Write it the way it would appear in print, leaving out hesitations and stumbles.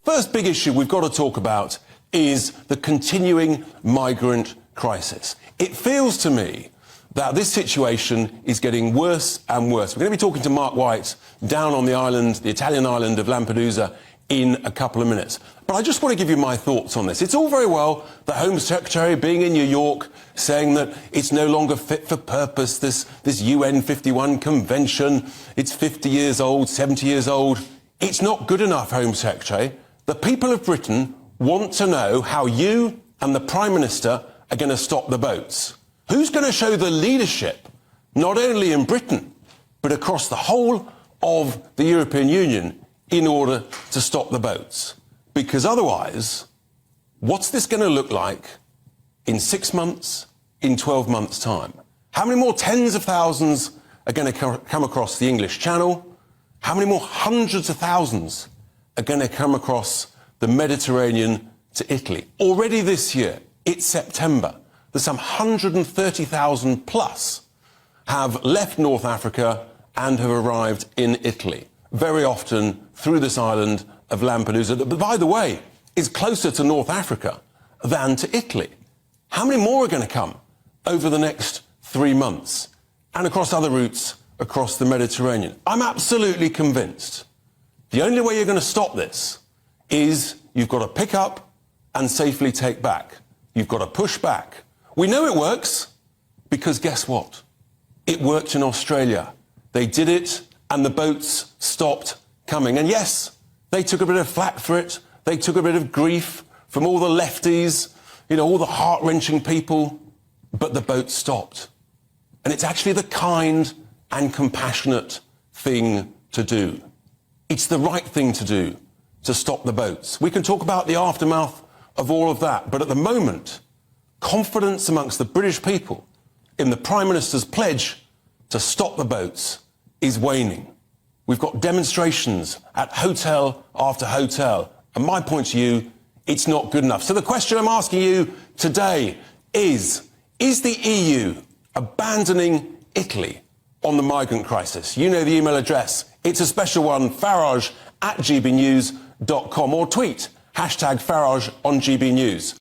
First big issue we've got to talk about is the continuing migrant crisis. It feels to me that this situation is getting worse and worse. We're going to be talking to Mark White down on the island, the Italian island of Lampedusa, in a couple of minutes. But I just want to give you my thoughts on this. It's all very well the Home Secretary being in New York saying that it's no longer fit for purpose, this UN 51 convention, it's 50 years old, 70 years old. It's not good enough, Home Secretary. The people of Britain want to know how you and the Prime Minister are going to stop the boats. Who's going to show the leadership, not only in Britain, but across the whole of the European Union, in order to stop the boats? Because otherwise, what's this going to look like in 6 months, in 12 months' time? How many more tens of thousands are going to come across the English Channel? How many more hundreds of thousands are going to come across the Mediterranean to Italy? Already this year, it's September, there's some 130,000 plus have left North Africa and have arrived in Italy, very often through this island of Lampedusa, that, by the way, is closer to North Africa than to Italy. How many more are going to come over the next 3 months and across other routes across the Mediterranean? I'm absolutely convinced the only way you're going to stop this is you've got to pick up and safely take back. You've got to push back. We know it works because guess what? It worked in Australia. They did it and the boats stopped coming. And yes, they took a bit of flack for it. They took a bit of grief from all the lefties, all the heart-wrenching people, but the boats stopped. And it's actually the kind and compassionate thing to do. It's the right thing to do to stop the boats. We can talk about the aftermath of all of that, but at the moment, confidence amongst the British people in the Prime Minister's pledge to stop the boats is waning. We've got demonstrations at hotel after hotel, and my point to you, it's not good enough. So the question I'm asking you today is the EU abandoning Italy on the migrant crisis? You know the email address. It's a special one, farage@gbnews.com, or tweet #Farage on GB News.